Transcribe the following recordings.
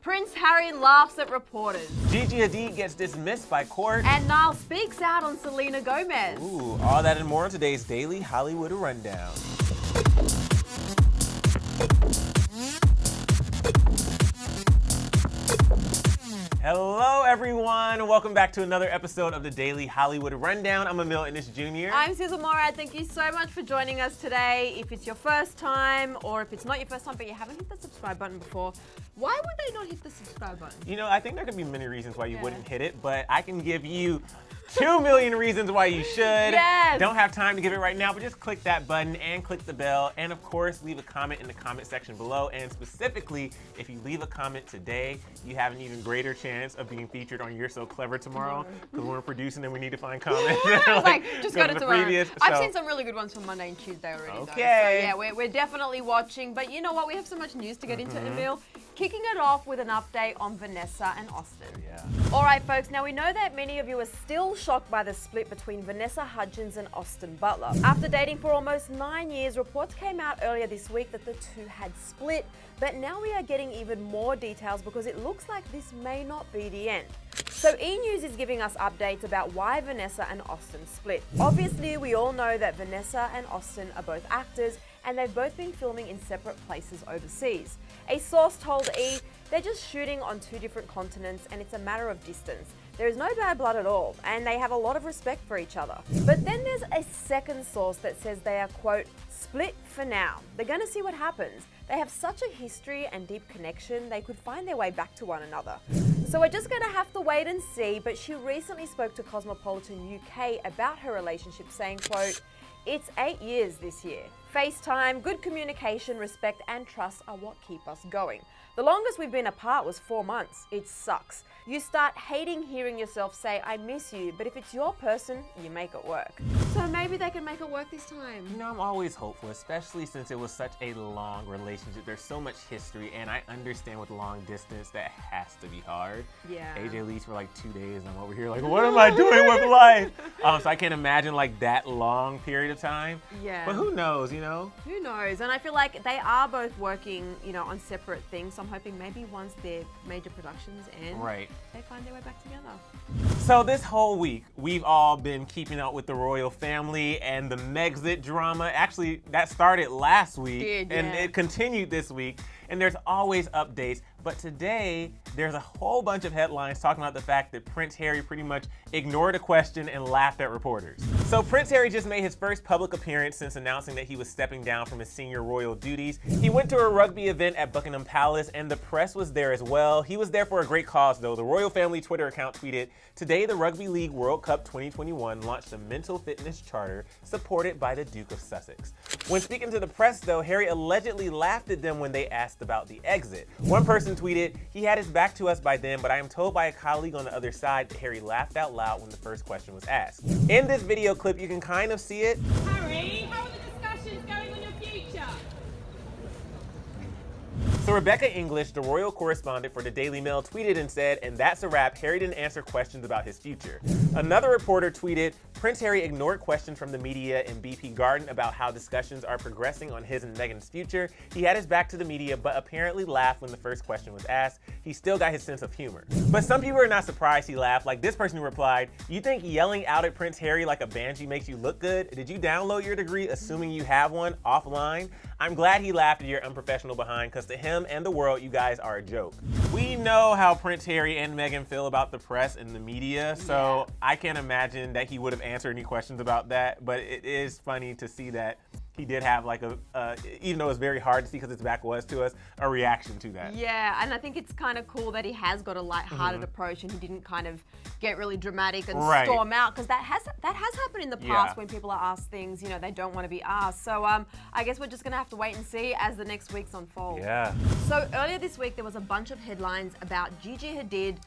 Prince Harry laughs at reporters. Gigi Hadid gets dismissed by court. And Niall speaks out on Selena Gomez. Ooh, all that and more in today's Daily Hollywood Rundown. Hello, everyone. Welcome back to another episode of the Daily Hollywood Rundown. I'm Emil Ennis Jr. I'm Susan Morad. Thank you so much for joining us today. If it's your first time, or if it's not your first time but you haven't hit the subscribe button before, why would they not hit the subscribe button? You know, I think there could be many reasons why you wouldn't hit it, but I can give you 2 million reasons why you should. Yes. Don't have time to give it right now, but just click that button and click the bell. And of course, leave a comment in the comment section below. And specifically, if you leave a comment today, you have an even greater chance of being featured on You're So Clever tomorrow. Because when we're producing them, we need to find comments. Just go to tomorrow. I've So. seen some really good ones from Monday and Tuesday already. Okay. Though. So yeah, we're definitely watching. But you know what? We have so much news to get into, Emil. Kicking it off with an update on Vanessa and Austin. Yeah. All right, folks. Now, we know that many of you are still shocked by the split between Vanessa Hudgens and Austin Butler. After dating for almost 9 years, reports came out earlier this week that the two had split. But now we are getting even more details because it looks like this may not be the end. So E! News is giving us updates about why Vanessa and Austin split. Obviously, we all know that Vanessa and Austin are both actors and they've both been filming in separate places overseas. A source told E! they're just shooting on 2 different continents and it's a matter of distance. There is no bad blood at all, and they have a lot of respect for each other. But then there's a second source that says they are, quote, split for now. They're gonna see what happens. They have such a history and deep connection, they could find their way back to one another. So we're just gonna have to wait and see, but she recently spoke to Cosmopolitan UK about her relationship, saying, quote, it's 8 years this year. FaceTime, good communication, respect, and trust are what keep us going. The longest we've been apart was 4 months. It sucks. You start hating hearing yourself say, I miss you, but if it's your person, you make it work. So maybe they can make it work this time. You know, I'm always hopeful, especially since it was such a long relationship. There's so much history, and I understand with long distance that has to be hard. Yeah. AJ leaves for like 2 days, and I'm over here like, what am I doing with life? So I can't imagine like that long period of time. Yeah. But who knows, you know? Who knows? And I feel like they are both working, you know, on separate things. So I'm hoping maybe once their major productions end, Right. they find their way back together. So this whole week, we've all been keeping up with the royal family and the Megxit drama. Actually, that started last week and it continued this week. And there's always updates. But today, there's a whole bunch of headlines talking about the fact that Prince Harry pretty much ignored a question and laughed at reporters. So Prince Harry just made his first public appearance since announcing that he was stepping down from his senior royal duties. He went to a rugby event at Buckingham Palace and the press was there as well. He was there for a great cause though. The royal family Twitter account tweeted, today the Rugby League World Cup 2021 launched a mental fitness charter supported by the Duke of Sussex. When speaking to the press though, Harry allegedly laughed at them when they asked about the exit. One person tweeted, he had his back to us by then, but I am told by a colleague on the other side that Harry laughed out loud when the first question was asked. In this video clip, you can kind of see it. Harry, how are the discussions going on your future? So Rebecca English, the royal correspondent for the Daily Mail, tweeted and said, and that's a wrap, Harry didn't answer questions about his future. Another reporter tweeted, Prince Harry ignored questions from the media in BP Garden about how discussions are progressing on his and Meghan's future. He had his back to the media, but apparently laughed when the first question was asked. He still got his sense of humor. But some people are not surprised he laughed, like this person who replied, you think yelling out at Prince Harry like a banshee makes you look good? Did you download your degree assuming you have one offline? I'm glad he laughed at your unprofessional behind, because to him and the world, you guys are a joke. We know how Prince Harry and Meghan feel about the press and the media, so I can't imagine that he would have answered any questions about that, but it is funny to see that he did have like even though it's very hard to see because his back was to us, a reaction to that. Yeah, and I think it's kind of cool that he has got a light-hearted approach and he didn't kind of get really dramatic and storm out, because that has happened in the past when people are asked things, you know, they don't want to be asked. So I guess we're just gonna have to wait and see as the next weeks unfold. Yeah. So earlier this week there was a bunch of headlines about Gigi Hadid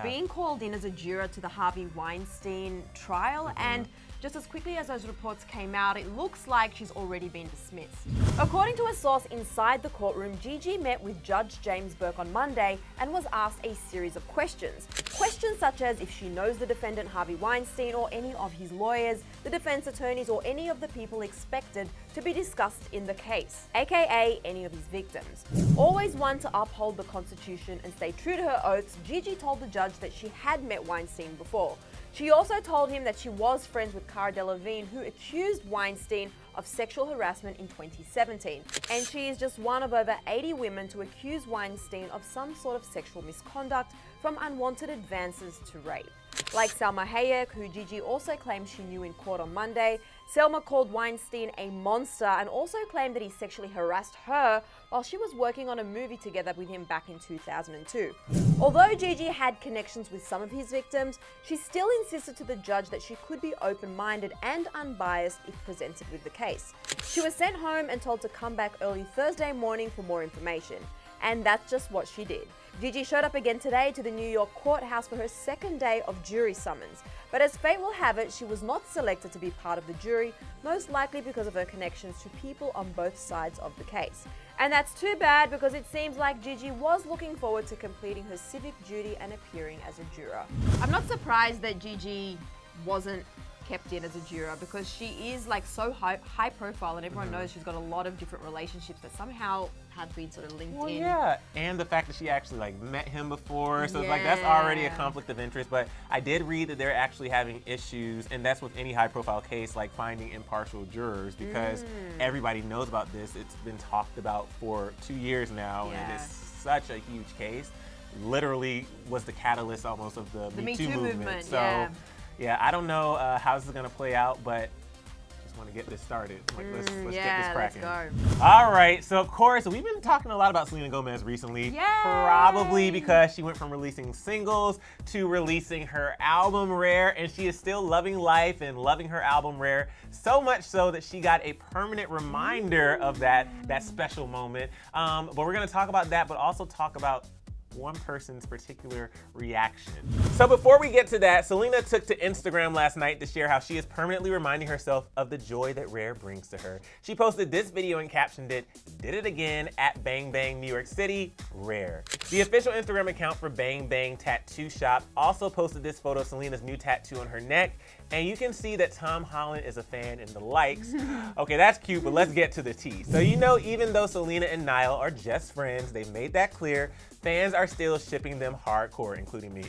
being called in as a juror to the Harvey Weinstein trial, and just as quickly as those reports came out, it looks like she's already been dismissed. According to a source inside the courtroom, Gigi met with Judge James Burke on Monday and was asked a series of questions. Questions such as if she knows the defendant Harvey Weinstein or any of his lawyers, the defense attorneys, or any of the people expected to be discussed in the case, aka any of his victims. Always one to uphold the Constitution and stay true to her oaths, Gigi told the judge that she had met Weinstein before. She also told him that she was friends with Cara Delevingne, who accused Weinstein of sexual harassment in 2017. And she is just one of over 80 women to accuse Weinstein of some sort of sexual misconduct, from unwanted advances to rape. Like Salma Hayek, who Gigi also claimed she knew in court on Monday, Selma called Weinstein a monster and also claimed that he sexually harassed her while she was working on a movie together with him back in 2002. Although Gigi had connections with some of his victims, she still insisted to the judge that she could be open-minded and unbiased if presented with the case. She was sent home and told to come back early Thursday morning for more information. And that's just what she did. Gigi showed up again today to the New York courthouse for her second day of jury summons. But as fate will have it, she was not selected to be part of the jury, most likely because of her connections to people on both sides of the case. And that's too bad, because it seems like Gigi was looking forward to completing her civic duty and appearing as a juror. I'm not surprised that Gigi wasn't kept in as a juror, because she is like so high profile, and everyone knows she's got a lot of different relationships that somehow have been sort of linked in. Yeah, and the fact that she actually like met him before, so it's like that's already a conflict of interest. But I did read that they're actually having issues, and that's with any high profile case, like finding impartial jurors, because everybody knows about this. It's been talked about for 2 years now, and it's such a huge case. Literally was the catalyst almost of the Me Too movement. So yeah, I don't know how this is gonna play out, but just want to get this started. Like, let's get this cracking. Let's go. All right, so of course we've been talking a lot about Selena Gomez recently. Yay! Probably because she went from releasing singles to releasing her album Rare, and she is still loving life and loving her album Rare, so much so that she got a permanent reminder of that special moment. But we're gonna talk about that, but also talk about one person's particular reaction. So before we get to that, Selena took to Instagram last night to share how she is permanently reminding herself of the joy that Rare brings to her. She posted this video and captioned it, "Did it again at Bang Bang New York City, Rare." The official Instagram account for Bang Bang Tattoo Shop also posted this photo of Selena's new tattoo on her neck, and you can see that Tom Holland is a fan in the likes. Okay, that's cute, but let's get to the tea. So even though Selena and Niall are just friends, they've made that clear. Fans are still shipping them hardcore, including me.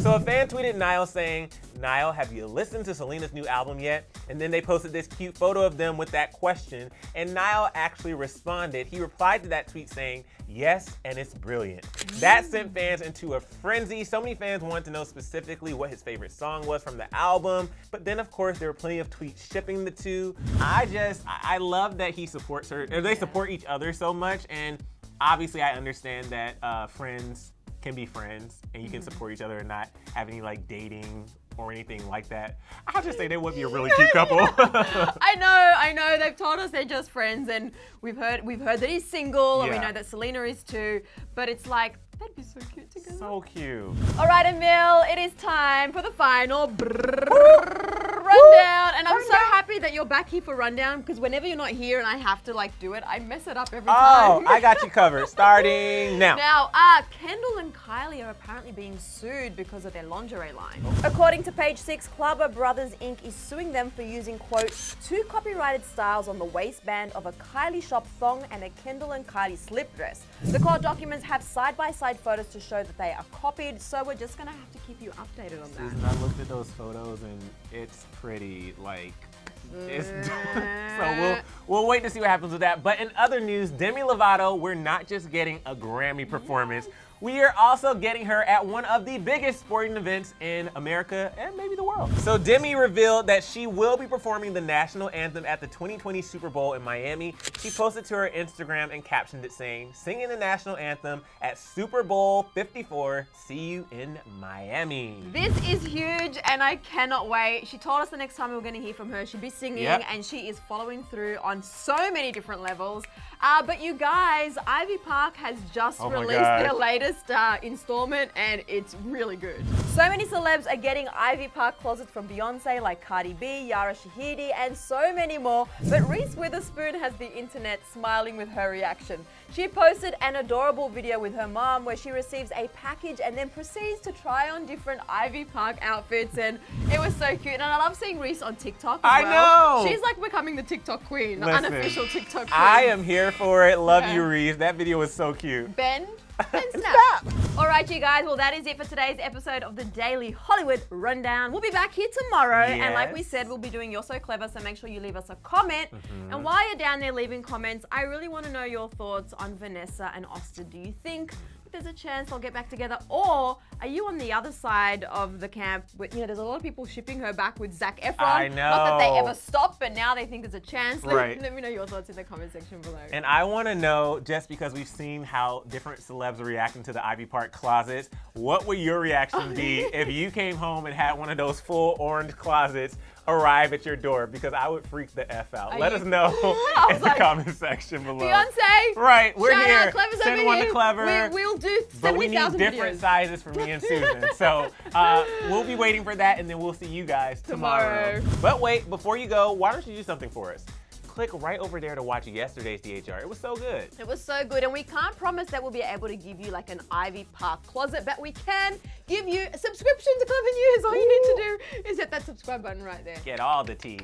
So a fan tweeted Niall saying, "Niall, have you listened to Selena's new album yet?" And then they posted this cute photo of them with that question, and Niall actually responded. He replied to that tweet saying, "Yes, and it's brilliant." That sent fans into a frenzy. So many fans wanted to know specifically what his favorite song was from the album, but then of course there were plenty of tweets shipping the two. I love that he supports her, or they support each other so much, and obviously I understand that friends can be friends and you can support each other and not have any like dating or anything like that. I'll just say they would be a really cute couple. I know. They've told us they're just friends, and we've heard that he's single, and we know that Selena is too. But it's like, that'd be so cute together. So cute. All right, Emil, it is time for the final rundown. And I'm so happy that you're back here for rundown, because whenever you're not here and I have to like do it, I mess it up every time. Oh, I got you covered. Starting now. Now, Kendall and Kylie are apparently being sued because of their lingerie line. According to Page 6, Clevver Brothers Inc. is suing them for using, quote, 2 copyrighted styles on the waistband of a Kylie shop thong and a Kendall and Kylie slip dress. The court documents have side-by-side photos to show that they are copied, so we're just gonna have to keep you updated on that. Susan, I looked at those photos and it's pretty like so we'll wait to see what happens with that. But in other news, Demi Lovato, we're not just getting a Grammy performance. We are also getting her at one of the biggest sporting events in America and maybe the world. So Demi revealed that she will be performing the national anthem at the 2020 Super Bowl in Miami. She posted to her Instagram and captioned it saying, "Singing the national anthem at Super Bowl 54. See you in Miami." This is huge, and I cannot wait. She told us the next time we were going to hear from her, she'd be singing, and she is following through on so many different levels. But you guys, Ivy Park has just released their latest installment, and it's really good. So many celebs are getting Ivy Park closets from Beyonce, like Cardi B, Yara Shahidi, and so many more. But Reese Witherspoon has the internet smiling with her reaction. She posted an adorable video with her mom where she receives a package and then proceeds to try on different Ivy Park outfits, and it was so cute. And I love seeing Reese on TikTok as well. know! She's like becoming the TikTok queen, the Listen, unofficial TikTok queen. I am here for it. Love Yeah. you, Reese. That video was so cute. Bend and snap. All right, you guys. Well, that is it for today's episode of the Daily Hollywood Rundown. We'll be back here tomorrow. And like we said, we'll be doing You're So Clever, so make sure you leave us a comment. And while you're down there leaving comments, I really want to know your thoughts on Vanessa and Austin. Do you think there's a chance they'll get back together, or are you on the other side of the camp with, there's a lot of people shipping her back with Zac Efron? I know. Not that they ever stopped, but now they think there's a chance. Right. Let me know your thoughts in the comment section below. And I want to know, just because we've seen how different celebs are reacting to the Ivy Park closets, what would your reaction be if you came home and had one of those full orange closets arrive at your door? Because I would freak the F out. Let us know in the comment section below. Beyonce! Right, we're Shout here. out, Clever's Send over one here. to Clevver. We'll do 70,000 But we need different videos. sizes for me and Susan. So we'll be waiting for that, and then we'll see you guys tomorrow. But wait, before you go, why don't you do something for us? Click right over there to watch yesterday's DHR. It was so good. It was so good, and we can't promise that we'll be able to give you like an Ivy Park closet, but we can give you a subscription to Clever News. All you need to do is hit that subscribe button right there. Get all the tea.